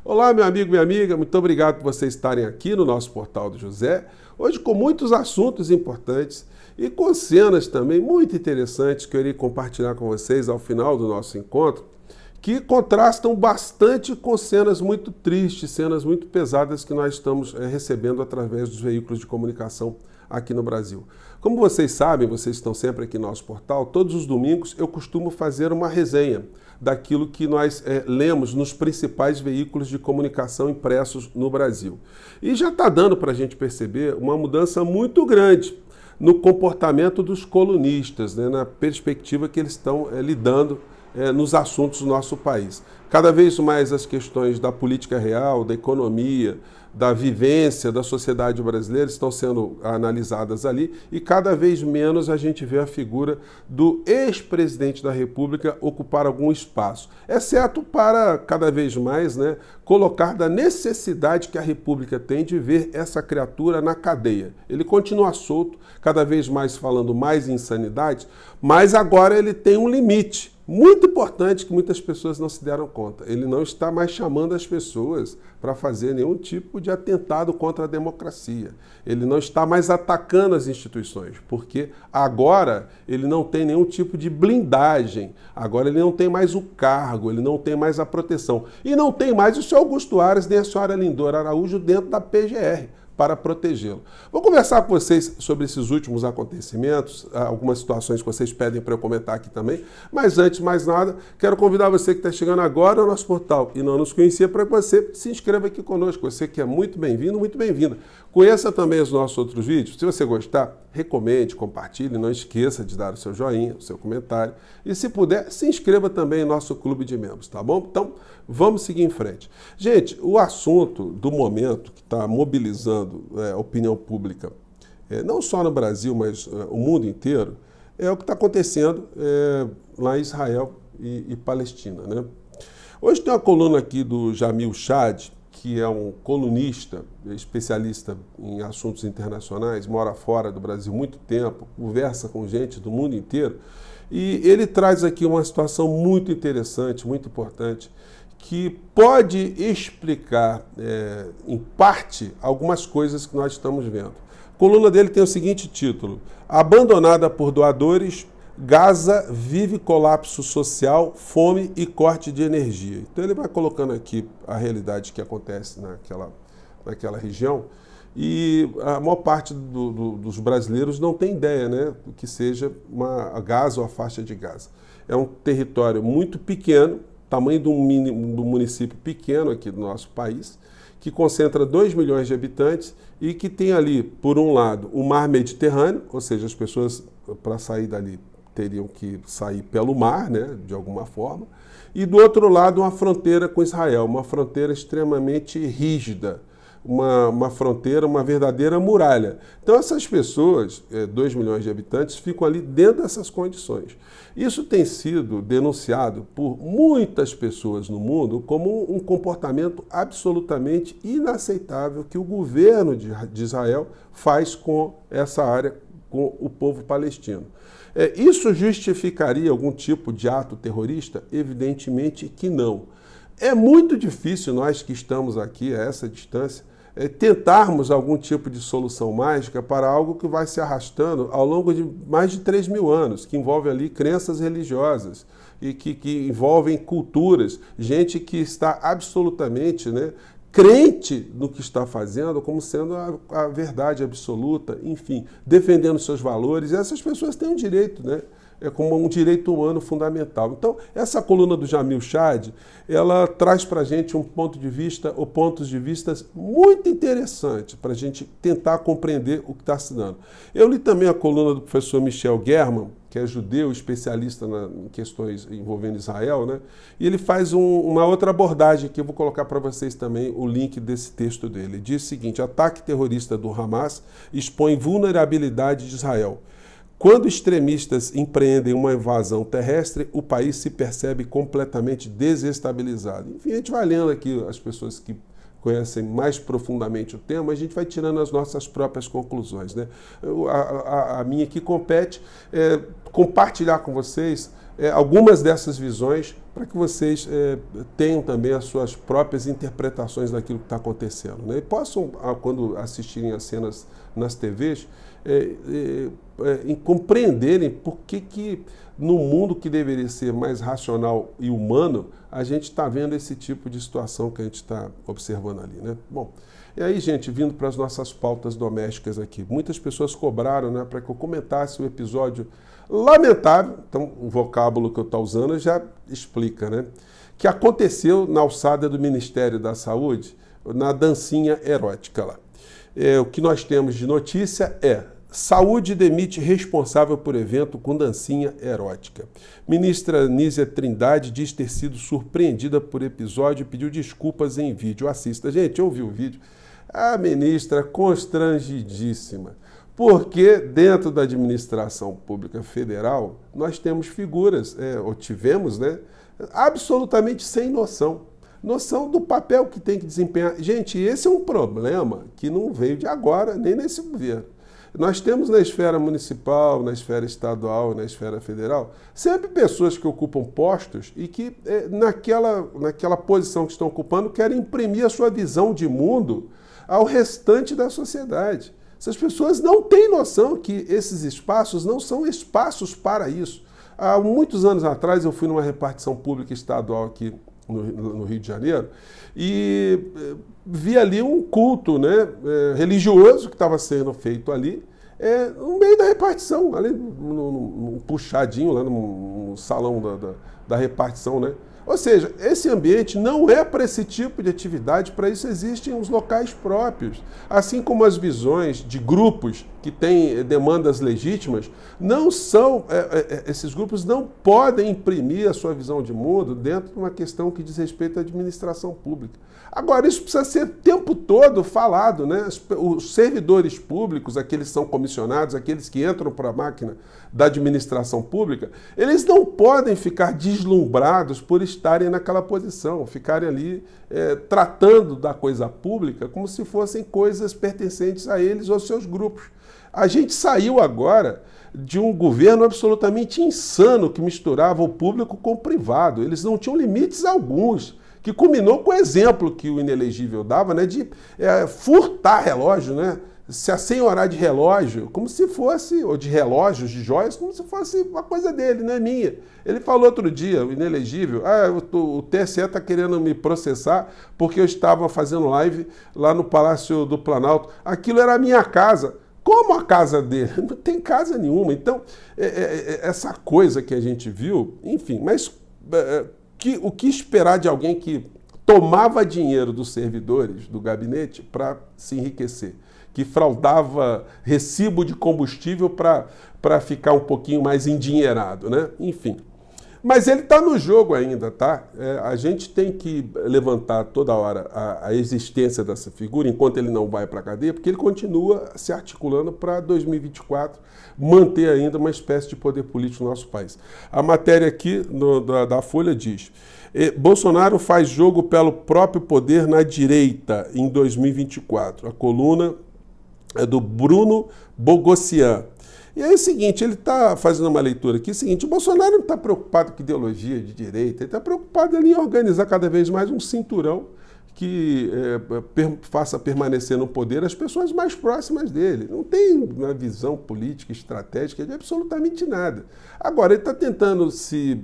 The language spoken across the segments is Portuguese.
Olá, meu amigo, minha amiga, muito obrigado por vocês estarem aqui no nosso Portal do José, hoje com muitos assuntos importantes e com cenas também muito interessantes que eu irei compartilhar com vocês ao final do nosso encontro, que contrastam bastante com cenas muito tristes, cenas muito pesadas que nós estamos recebendo através dos veículos de comunicação aqui no Brasil. Como vocês sabem, vocês estão sempre aqui no nosso portal, todos os domingos eu costumo fazer uma resenha daquilo que nós lemos nos principais veículos de comunicação impressos no Brasil. E já está dando para a gente perceber uma mudança muito grande no comportamento dos colunistas, né, na perspectiva que eles estão lidando nos assuntos do nosso país. Cada vez mais as questões da política real, da economia, da vivência da sociedade brasileira estão sendo analisadas ali e cada vez menos a gente vê a figura do ex-presidente da República ocupar algum espaço, exceto para cada vez mais colocar da necessidade que a República tem de ver essa criatura na cadeia. Ele continua solto, cada vez mais falando mais insanidades, mas agora ele tem um limite muito importante que muitas pessoas não se deram conta. Ele não está mais chamando as pessoas para fazer nenhum tipo de atentado contra a democracia. Ele não está mais atacando as instituições, porque agora ele não tem nenhum tipo de blindagem. Agora ele não tem mais o cargo, ele não tem mais a proteção. E não tem mais o senhor Augusto Aras nem a senhora Lindora Araújo dentro da PGR para protegê-lo. Vou conversar com vocês sobre esses últimos acontecimentos, algumas situações que vocês pedem para eu comentar aqui também, mas antes de mais nada, quero convidar você que está chegando agora ao nosso portal e não nos conhecia, para que você se inscreva aqui conosco, você que é muito bem-vindo, muito bem-vinda. Conheça também os nossos outros vídeos, se você gostar, recomende, compartilhe, não esqueça de dar o seu joinha, o seu comentário e se puder, se inscreva também em nosso clube de membros, tá bom? Então, vamos seguir em frente. Gente, o assunto do momento que está mobilizando a opinião pública, não só no Brasil, mas o mundo inteiro, é o que está acontecendo lá em Israel e Palestina, né? Hoje tem uma coluna aqui do Jamil Chad, que é um colunista, especialista em assuntos internacionais, mora fora do Brasil há muito tempo, conversa com gente do mundo inteiro, e ele traz aqui uma situação muito interessante, muito importante, que pode explicar, em parte, algumas coisas que nós estamos vendo. A coluna dele tem o seguinte título: Abandonada por doadores, Gaza vive colapso social, fome e corte de energia. Então ele vai colocando aqui a realidade que acontece naquela região e a maior parte dos brasileiros não tem ideia, do que seja a Gaza ou a faixa de Gaza. É um território muito pequeno, tamanho do município pequeno aqui do nosso país, que concentra 2 milhões de habitantes e que tem ali, por um lado, o mar Mediterrâneo, ou seja, as pessoas para sair dali teriam que sair pelo mar, de alguma forma, e do outro lado uma fronteira com Israel, uma fronteira extremamente rígida, uma fronteira, uma verdadeira muralha. Então essas pessoas, 2 milhões de habitantes, ficam ali dentro dessas condições. Isso tem sido denunciado por muitas pessoas no mundo como um comportamento absolutamente inaceitável que o governo de Israel faz com essa área, com o povo palestino. Isso justificaria algum tipo de ato terrorista? Evidentemente que não. É muito difícil nós que estamos aqui a essa distância tentarmos algum tipo de solução mágica para algo que vai se arrastando ao longo de mais de 3 mil anos, que envolve ali crenças religiosas e que envolvem culturas, gente que está absolutamente crente no que está fazendo como sendo a verdade absoluta, enfim, defendendo seus valores. E essas pessoas têm um direito, como um direito humano fundamental. Então, essa coluna do Jamil Chad, ela traz para a gente um ponto de vista, ou pontos de vista muito interessante para a gente tentar compreender o que está se dando. Eu li também a coluna do professor Michel German, que é judeu, especialista em questões envolvendo Israel, e ele faz uma outra abordagem, que eu vou colocar para vocês também o link desse texto dele. Ele diz o seguinte: ataque terrorista do Hamas expõe vulnerabilidade de Israel. Quando extremistas empreendem uma invasão terrestre, o país se percebe completamente desestabilizado. Enfim, a gente vai lendo aqui as pessoas que conhecem mais profundamente o tema, a gente vai tirando as nossas próprias conclusões, A minha que compete é compartilhar com vocês algumas dessas visões para que vocês tenham também as suas próprias interpretações daquilo que está acontecendo, né? E possam, quando assistirem as cenas nas TVs, compreenderem por que no mundo que deveria ser mais racional e humano, a gente está vendo esse tipo de situação que a gente está observando ali, né? Bom, e aí, gente, vindo para as nossas pautas domésticas aqui, muitas pessoas cobraram, né, para que eu comentasse o episódio lamentável, então o vocábulo que eu estou usando já explica, né, que aconteceu na alçada do Ministério da Saúde, na dancinha erótica lá. O que nós temos de notícia é: saúde demite responsável por evento com dancinha erótica. Ministra Nízia Trindade diz ter sido surpreendida por episódio e pediu desculpas em vídeo. Assista. Gente, eu vi o vídeo. A ministra constrangidíssima, porque dentro da administração pública federal nós temos figuras, ou tivemos, né, absolutamente sem noção do papel que tem que desempenhar. Gente, esse é um problema que não veio de agora, nem nesse governo. Nós temos na esfera municipal, na esfera estadual, na esfera federal, sempre pessoas que ocupam postos e que naquela posição que estão ocupando querem imprimir a sua visão de mundo ao restante da sociedade. Essas pessoas não têm noção que esses espaços não são espaços para isso. Há muitos anos atrás eu fui numa repartição pública estadual aqui no Rio de Janeiro e vi ali um culto, né, religioso que estava sendo feito ali, no meio da repartição, ali num puxadinho, lá no salão da repartição, né? Ou seja, esse ambiente não é para esse tipo de atividade, para isso existem os locais próprios. Assim como as visões de grupos que têm demandas legítimas, não são, esses grupos não podem imprimir a sua visão de mundo dentro de uma questão que diz respeito à administração pública. Agora, isso precisa ser o tempo todo falado, né? Os servidores públicos, aqueles que são comissionados, aqueles que entram para a máquina da administração pública, eles não podem ficar deslumbrados por estarem naquela posição, ficarem ali tratando da coisa pública como se fossem coisas pertencentes a eles ou aos seus grupos. A gente saiu agora de um governo absolutamente insano que misturava o público com o privado. Eles não tinham limites alguns, que culminou com o exemplo que o inelegível dava, né, de furtar relógio, né? Se assenhorar de relógio, como se fosse, ou de relógios, de joias, como se fosse uma coisa dele, não é minha. Ele falou outro dia, o inelegível, o TSE está querendo me processar porque eu estava fazendo live lá no Palácio do Planalto. Aquilo era a minha casa. Como a casa dele? Não tem casa nenhuma. Então, essa coisa que a gente viu, enfim, mas o que esperar de alguém que tomava dinheiro dos servidores do gabinete para se enriquecer, que fraudava recibo de combustível para ficar um pouquinho mais endinheirado, né? Enfim. Mas ele está no jogo ainda, tá? A gente tem que levantar toda hora a existência dessa figura, enquanto ele não vai para a cadeia, porque ele continua se articulando para 2024 manter ainda uma espécie de poder político no nosso país. A matéria aqui da Folha diz: Bolsonaro faz jogo pelo próprio poder na direita em 2024. A coluna é do Bruno Bogossian. E aí é o seguinte, ele está fazendo uma leitura aqui, é o seguinte: o Bolsonaro não está preocupado com ideologia de direita, ele está preocupado ali em organizar cada vez mais um cinturão que faça permanecer no poder as pessoas mais próximas dele. Não tem uma visão política, estratégica de absolutamente nada. Agora, ele está tentando se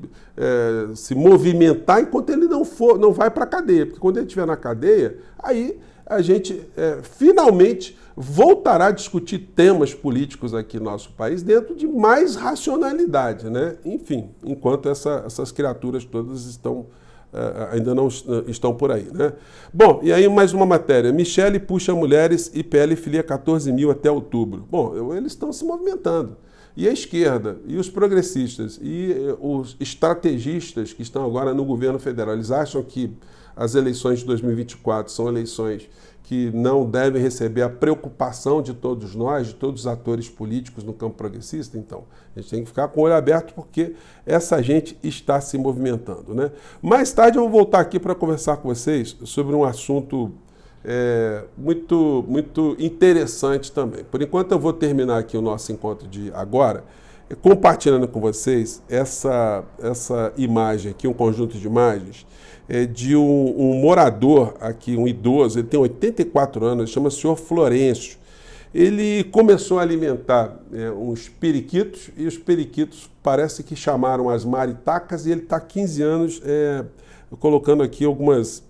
movimentar enquanto ele não vai para a cadeia, porque quando ele estiver na cadeia, aí a gente finalmente voltará a discutir temas políticos aqui no nosso país dentro de mais racionalidade, né? Enfim, enquanto essas criaturas todas ainda não estão por aí, né? Bom, e aí mais uma matéria. Michele puxa mulheres e PL filia 14 mil até outubro. Bom, eles estão se movimentando. E a esquerda, e os progressistas, e os estrategistas que estão agora no governo federal, eles acham que as eleições de 2024 são eleições que não devem receber a preocupação de todos nós, de todos os atores políticos no campo progressista. Então, a gente tem que ficar com o olho aberto porque essa gente está se movimentando, né? Mais tarde eu vou voltar aqui para conversar com vocês sobre um assunto muito interessante também. Por enquanto eu vou terminar aqui o nosso encontro de agora, compartilhando com vocês essa imagem aqui, um conjunto de imagens, de um morador aqui, um idoso, ele tem 84 anos, chama Senhor Florencio. Ele começou a alimentar uns periquitos e os periquitos parece que chamaram as maritacas e ele está há 15 anos colocando aqui algumas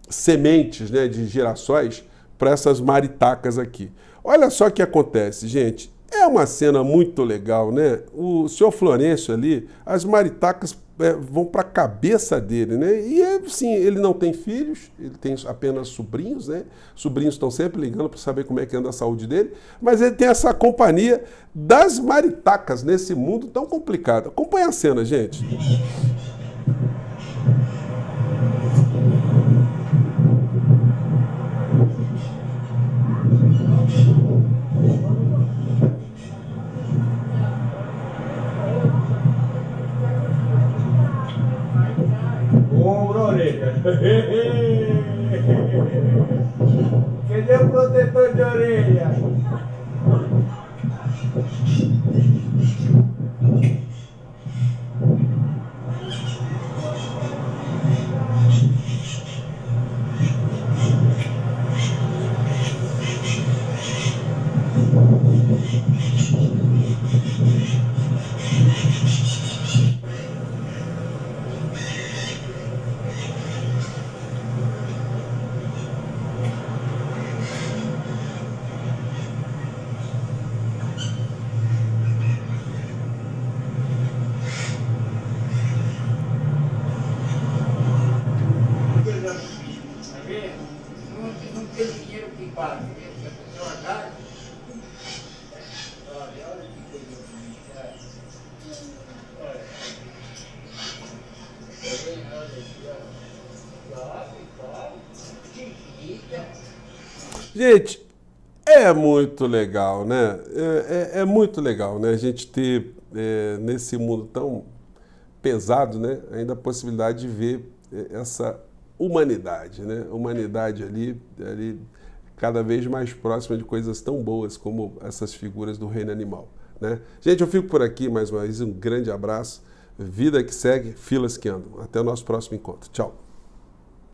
sementes, né, de girassóis para essas maritacas aqui. Olha só o que acontece, gente. É uma cena muito legal, né? O senhor Florencio ali, as maritacas vão para a cabeça dele, né? E sim, ele não tem filhos, ele tem apenas sobrinhos, né? Sobrinhos estão sempre ligando para saber como é que anda a saúde dele, mas ele tem essa companhia das maritacas nesse mundo tão complicado. Acompanha a cena, gente. Ombro, orelha. Cadê o protetor de orelha? Não tem dinheiro que pague, a pessoa dá. Olha que coisa bonita. Olha aqui, ó. Chiquita. Gente, é muito legal, né? É muito legal, né? A gente ter, nesse mundo tão pesado, né? Ainda a possibilidade de ver essa humanidade, né? Humanidade ali cada vez mais próxima de coisas tão boas como essas figuras do reino animal, né? Gente, eu fico por aqui mais uma vez. Um grande abraço. Vida que segue, filas que andam. Até o nosso próximo encontro. Tchau.